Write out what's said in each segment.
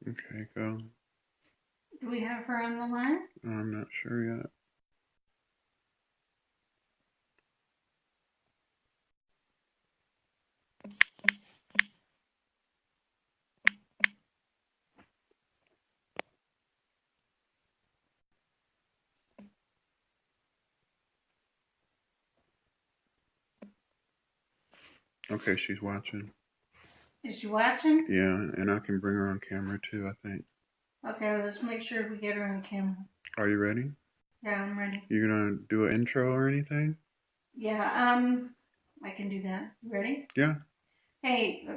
Okay, go. Do we have her on the line? I'm not sure yet. Okay, she's watching. Is she watching? Yeah, and I can bring her on camera too, I think. Okay, let's make sure we get her on camera. Are you ready? Yeah, I'm ready. You gonna do an intro or anything? Yeah, I can do that. You ready? Yeah. Hey,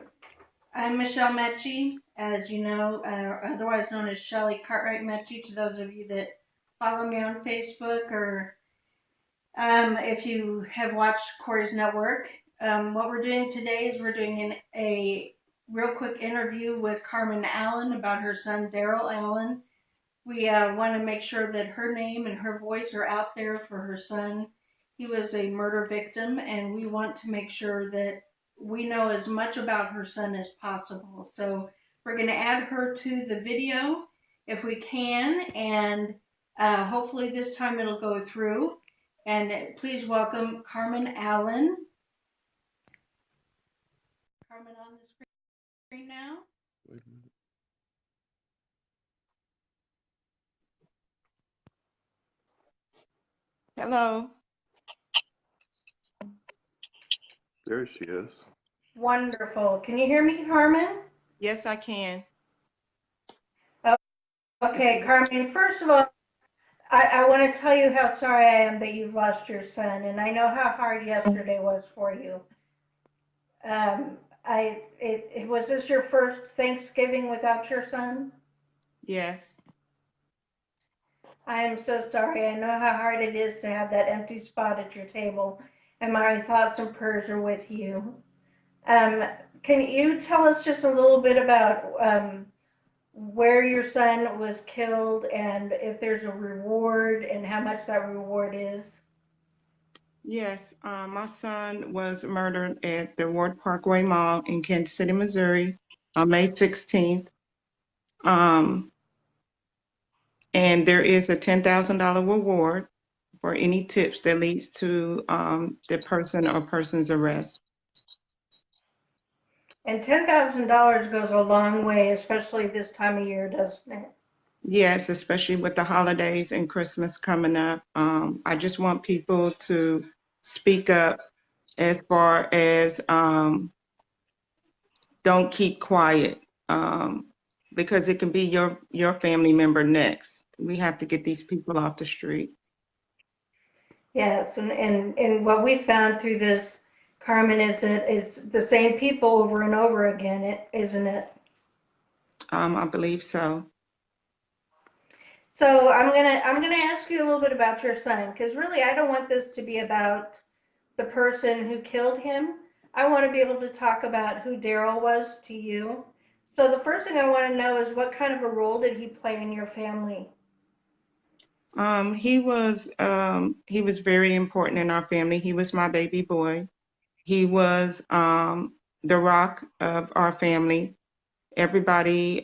I'm Michelle Mecchi, as you know, otherwise known as Shelly Cartwright Mecchi to those of you that follow me on Facebook or if you have watched Corey's Network. What we're doing today is we're doing a real quick interview with Carmen Allen about her son, Darrell Allen. We want to make sure that her name and her voice are out there for her son. He was a murder victim, and we want to make sure that we know as much about her son as possible. So we're going to add her to the video if we can, and hopefully this time it'll go through. And please welcome Carmen Allen. Carmen on the screen now. Wait a minute. Hello. There she is. Wonderful. Can you hear me, Carmen? Yes, I can. Okay, Carmen, first of all, I want to tell you how sorry I am that you've lost your son, and I know how hard yesterday was for you. Was this your first Thanksgiving without your son? Yes. I am so sorry. I know how hard it is to have that empty spot at your table, and my thoughts and prayers are with you. Um, can you tell us just a little bit about where your son was killed and if there's a reward and how much that reward is? Yes. My son was murdered at the Ward Parkway Mall in Kansas City, Missouri on May 16th. Um, and there is a $10,000 reward for any tips that leads to the person or person's arrest. And $10,000 goes a long way, especially this time of year, doesn't it? Yes, especially with the holidays and Christmas coming up. I just want people to speak up as far as don't keep quiet, um, because it can be your family member next. We have to get these people off the street. Yes, and what we found through this, Carmen, is that it's the same people over and over again, isn't it? I believe so. So I'm gonna ask you a little bit about your son, because really I don't want this to be about the person who killed him. I want to be able to talk about who Darrell was to you. So the first thing I want to know is what kind of a role did he play in your family? He was very important in our family. He was my baby boy. He was the rock of our family. Everybody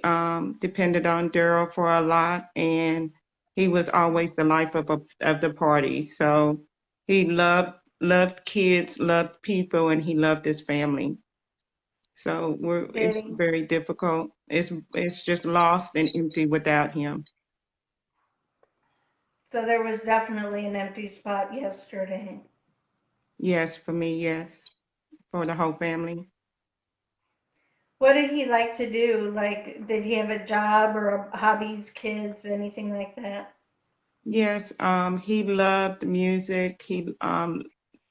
depended on Darrell for a lot, and he was always the life of the party. So he loved kids, loved people, and he loved his family. So Did it's he? very difficult. It's just lost and empty without him. So there was definitely an empty spot yesterday. Yes, for me, yes, for the whole family. What did he like to do? Like, did he have a job or hobbies, kids, anything like that? Yes, he loved music. He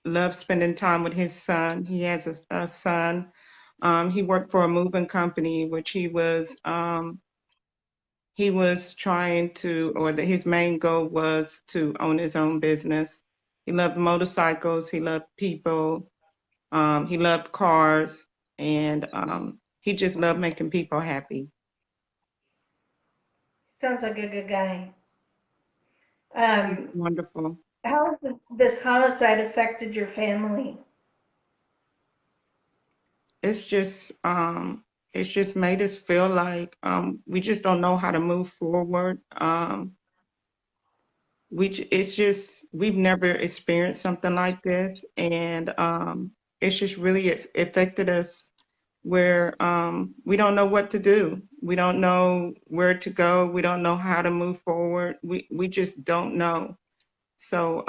loved spending time with his son. He has a son. He worked for a moving company, which he was trying to, his main goal was to own his own business. He loved motorcycles. He loved people. He loved cars, and he just loved making people happy. Sounds like a good guy. He's Um, wonderful. how has this homicide affected your family? It's just it's just made us feel like we just don't know how to move forward. It's just we've never experienced something like this, and it's just really affected us where we don't know what to do. We don't know where to go. We don't know how to move forward. We just don't know. So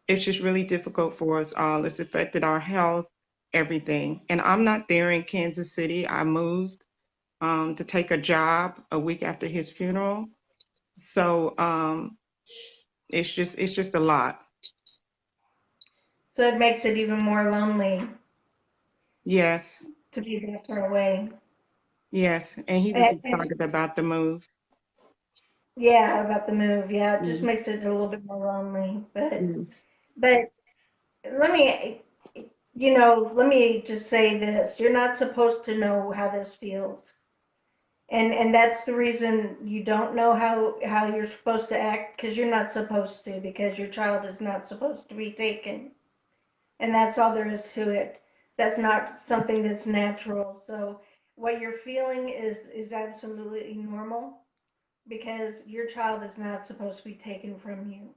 it's just really difficult for us all. It's affected our health, everything. And I'm not there in Kansas City. I moved to take a job a week after his funeral. So it's just a lot. So it makes it even more lonely Yes, to be that far away. yes. And he was And excited about the move. yeah, about the move. Yeah, it just Mm, makes it a little bit more lonely. yes. But let me, let me just say this. You're not supposed to know how this feels. And that's the reason you don't know how you're supposed to act, because you're not supposed to, because your child is not supposed to be taken. And that's all there is to it. That's not something that's natural. So what you're feeling is absolutely normal, because your child is not supposed to be taken from you.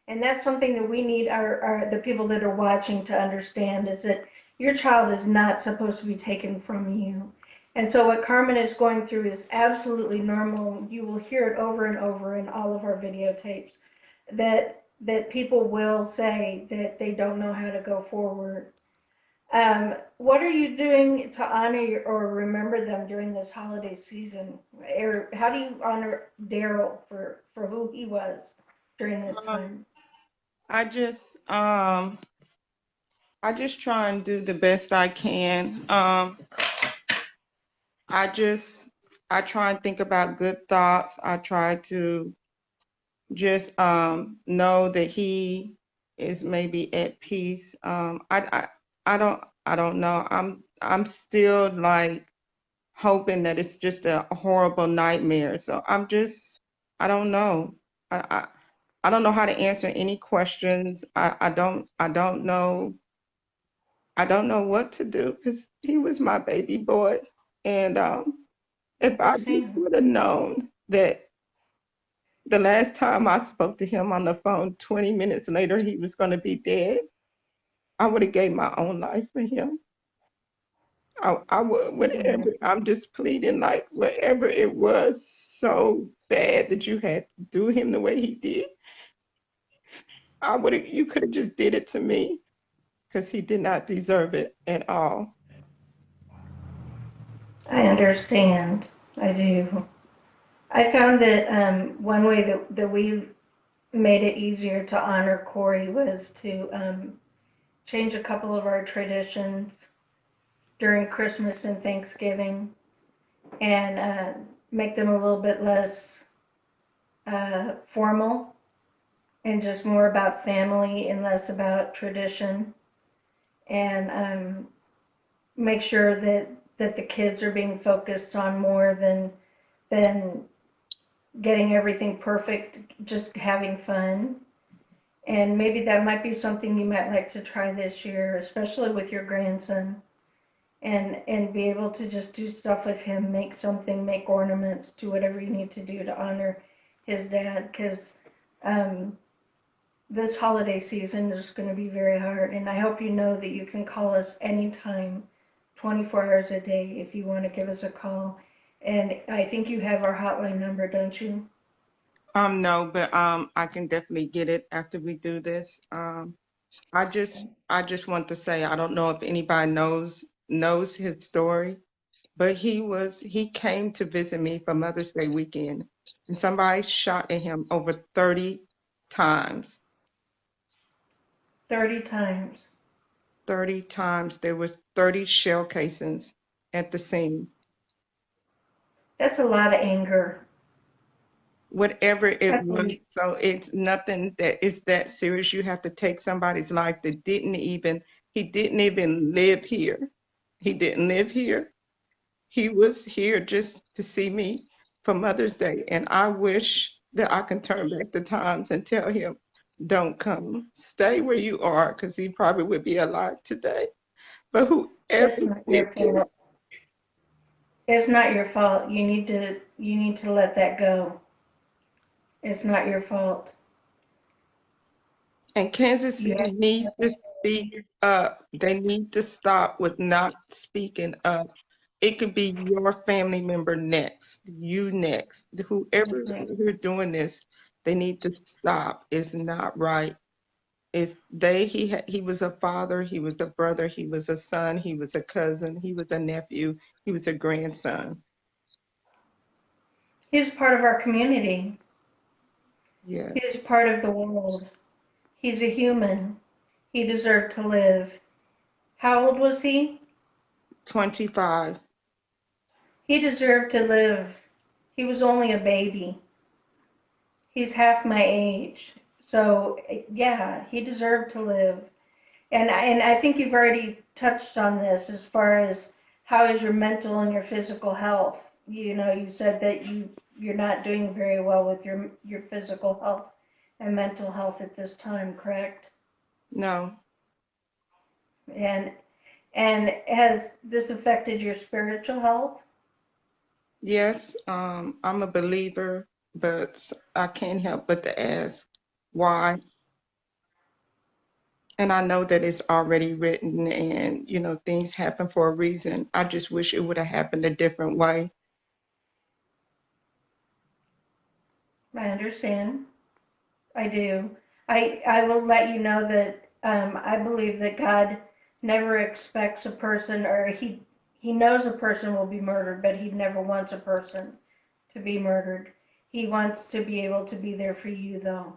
And that's something that we need the people that are watching to understand, is that your child is not supposed to be taken from you. And so what Carmen is going through is absolutely normal. You will hear it over and over in all of our videotapes, that people will say that they don't know how to go forward. What are you doing to honor or remember them during this holiday season? Or how do you honor Darrell for who he was during this Uh, time? I just I just try and do the best I can. I just I try and think about good thoughts. I try to just know that he is maybe at peace. I don't know. I'm still like hoping that it's just a horrible nightmare. So I don't know. I I, I don't know how to answer any questions. I don't know. I don't know what to do because he was my baby boy. And I if I just understand. would have known that the last time I spoke to him on the phone, 20 minutes later, he was going to be dead, I would have gave my own life for him. I would, Yeah, whatever. I'm just pleading, like, whatever it was so bad that you had to do him the way he did, you could have just did it to me because he did not deserve it at all. I understand. I do. I found that one way that we made it easier to honor Corey was to change a couple of our traditions during Christmas and Thanksgiving, and make them a little bit less formal and just more about family and less about tradition, and make sure that the kids are being focused on more than getting everything perfect, just having fun. And maybe that might be something you might like to try this year, especially with your grandson, and be able to just do stuff with him, make something, make ornaments, do whatever you need to do to honor his dad, because um, this holiday season is going to be very hard. And I hope you know that you can call us anytime, 24 hours a day, if you want to give us a call. And I think you have our hotline number, don't you? No, but I can definitely get it after we do this. I just want to say I don't know if anybody knows his story, but he came to visit me for Mother's Day weekend, and somebody shot at him over 30 times. 30 times. 30 times. There was 30 shell casings at the scene. That's a lot of anger. Whatever it That's was, a, so it's nothing that is that serious. You have to take somebody's life that he didn't even live here. He didn't live here. He was here just to see me for Mother's Day. And I wish that I can turn back the times and tell him, don't come. Stay where you are, because he probably would be alive today. But It's not your fault. It's not your fault. You need to let that go. It's not your fault. And Kansas You City have, needs to speak up. They need to stop with not speaking up. It could be your family member next, you next. Whoever's here doing this, they need to stop. It's not right. He was a father, he was a brother, he was a son, he was a cousin, he was a nephew, he was a grandson. he's part of our community. Yes. He's part of the world. He's a human. He deserved to live. How old was he? 25. He deserved to live. He was only a baby. He's half my age. So, yeah, he deserved to live. And I think you've already touched on this as far as how is your mental and your physical health. You said that you're not doing very well with your physical health and mental health at this time, correct? No. And and has this affected your spiritual health? Yes, I'm a believer, but I can't help but to ask why. And I know that it's already written and, things happen for a reason. I just wish it would have happened a different way. I understand. I do. I will let you know that I believe that God never expects a person, or he knows a person will be murdered, but he never wants a person to be murdered. He wants to be able to be there for you, though.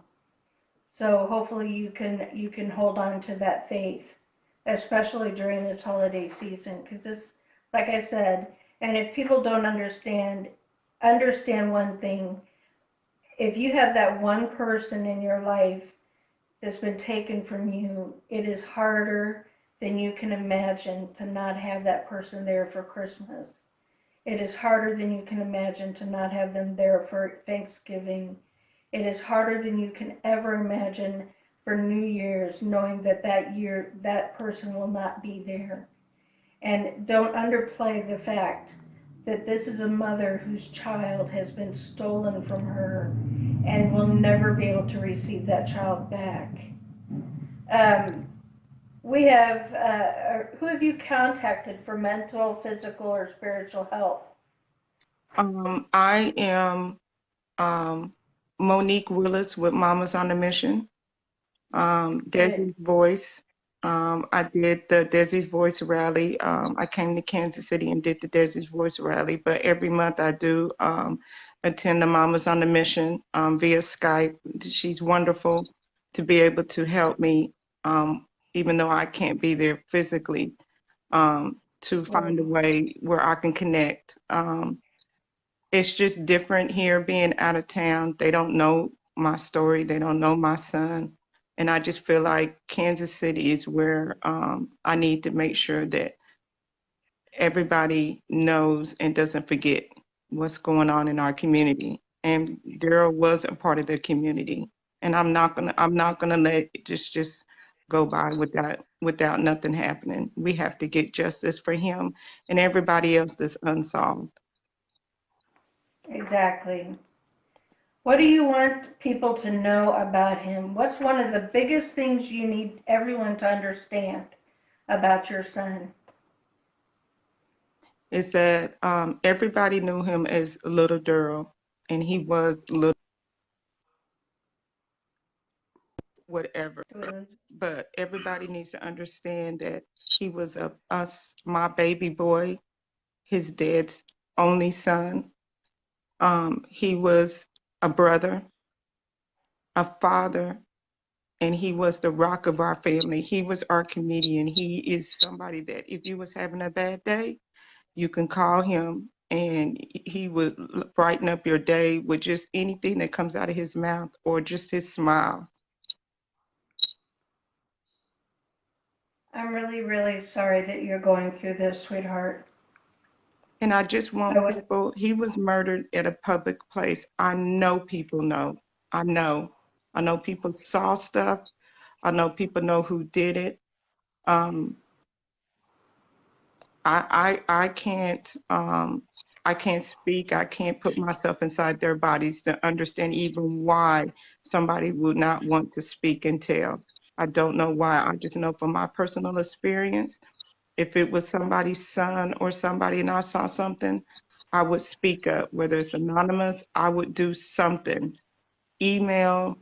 So hopefully you can hold on to that faith, especially during this holiday season, because this, like I said, and if people don't understand one thing. If you have that one person in your life that's been taken from you, it is harder than you can imagine to not have that person there for Christmas. It is harder than you can imagine to not have them there for Thanksgiving. It is harder than you can ever imagine for New Year's, knowing that that year that person will not be there. And don't underplay the fact that this is a mother whose child has been stolen from her and will never be able to receive that child back. Um, we have, who have you contacted for mental, physical, or spiritual help? I am um, Monique Willis with Mamas on a Mission. Good. Desi's Voice. I did the Desi's Voice rally. I came to Kansas City and did the Desi's Voice rally, but every month I do attend the Mamas on the Mission via Skype. She's wonderful to be able to help me, even though I can't be there physically, to find a way where I can connect. It's just different here being out of town. They don't know my story. They don't know my son. And I just feel like Kansas City is where I need to make sure that everybody knows and doesn't forget what's going on in our community. And Darrell was a part of the community. And I'm not gonna let it just go by without nothing happening. We have to get justice for him and everybody else that's unsolved. Exactly. What do you want people to know about him? What's one of the biggest things you need everyone to understand about your son? Is that everybody knew him as Little Darrell, and he was little whatever. But everybody needs to understand that he was my baby boy, his dad's only son. He was a brother, a father, and he was the rock of our family. He was our comedian. He is somebody that if you was having a bad day, you can call him and he would brighten up your day with just anything that comes out of his mouth or just his smile. I'm really, really sorry that you're going through this, sweetheart. And I just I want would, people, he was murdered at a public place. I know people know. I know. I know people saw stuff. I know people know who did it. Um, I can't speak. I can't put myself inside their bodies to understand even why somebody would not want to speak and tell. I don't know why. I just know from my personal experience, if it was somebody's son or somebody and I saw something, I would speak up. Whether it's anonymous, I would do something. Email,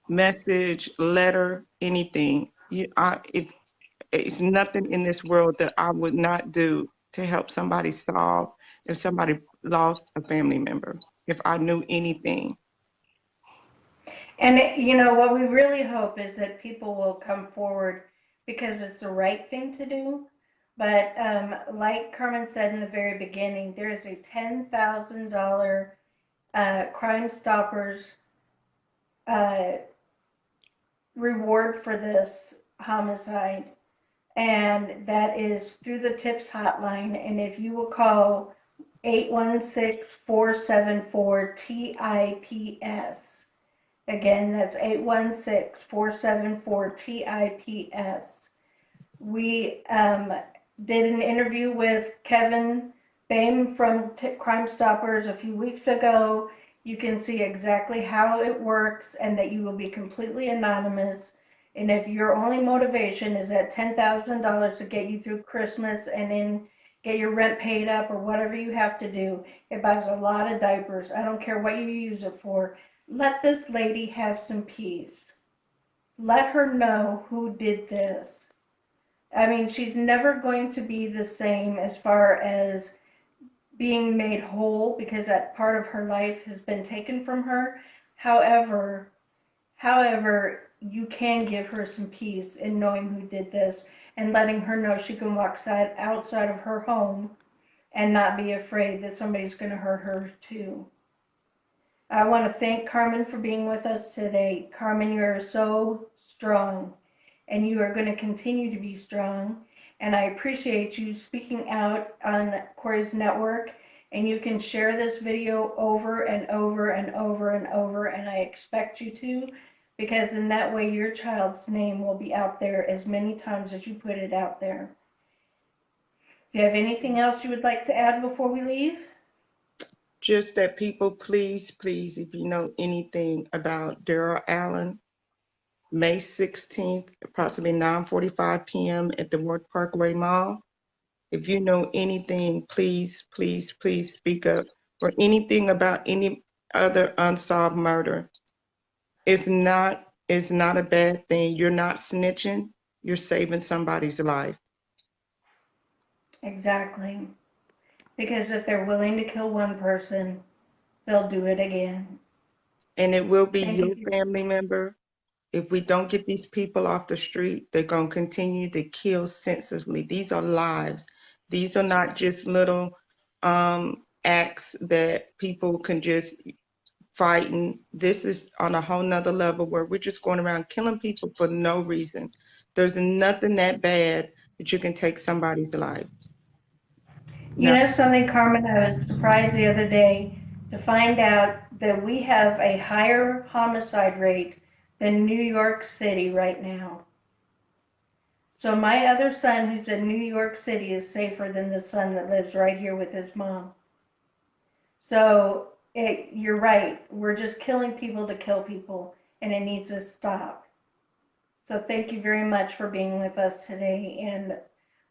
message, letter, anything. If it's nothing in this world that I would not do to help somebody solve if somebody lost a family member, if I knew anything. And you know what we really hope is that people will come forward because it's the right thing to do. But like Carmen said in the very beginning, there is a $10,000 Crime Stoppers uh, reward for this homicide, and that is through the TIPS hotline. And if you will call 816-474-TIPS, again, that's 816-474-TIPS. We did an interview with Kevin Boehm from Crime Stoppers a few weeks ago. You can see exactly how it works and that you will be completely anonymous. And if your only motivation is that $10,000 to get you through Christmas and then get your rent paid up or whatever you have to do, it buys a lot of diapers. I don't care what you use it for. Let this lady have some peace. Let her know who did this. I mean, she's never going to be the same as far as being made whole because that part of her life has been taken from her. However, you can give her some peace in knowing who did this and letting her know she can walk outside of her home and not be afraid that somebody's going to hurt her too. I want to thank Carmen for being with us today. Carmen, you are so strong and you are going to continue to be strong. And I appreciate you speaking out on Corey's network. And you can share this video over and over and over and over. And I expect you to, because in that way your child's name will be out there as many times as you put it out there. Do you have anything else you would like to add before we leave? Just that people, please, please, if you know anything about Darrell Allen, May 16th, approximately 9:45 p.m. at the Ward Parkway Mall. If you know anything, please, please, please speak up, or anything about any other unsolved murder. It's not a bad thing. You're not snitching. You're saving somebody's life. Exactly. Because if they're willing to kill one person, they'll do it again. And it will be Thank your you. family member. If we don't get these people off the street, they're going to continue to kill senselessly. These are lives. These are not just little acts that people can just fight. And this is on a whole nother level where we're just going around killing people for no reason. There's nothing that bad that you can take somebody's life. You Now, know something, Carmen? I was surprised the other day to find out that we have a higher homicide rate than New York City right now. So my other son, who's in New York City, is safer than the son that lives right here with his mom. So you're right. We're just killing people to kill people, and it needs to stop. So thank you very much for being with us today, and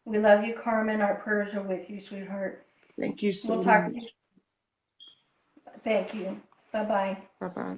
we love you, Carmen. Our prayers are with you, sweetheart. thank you so We'll talk. much. Thank you. Bye-bye. Bye-bye.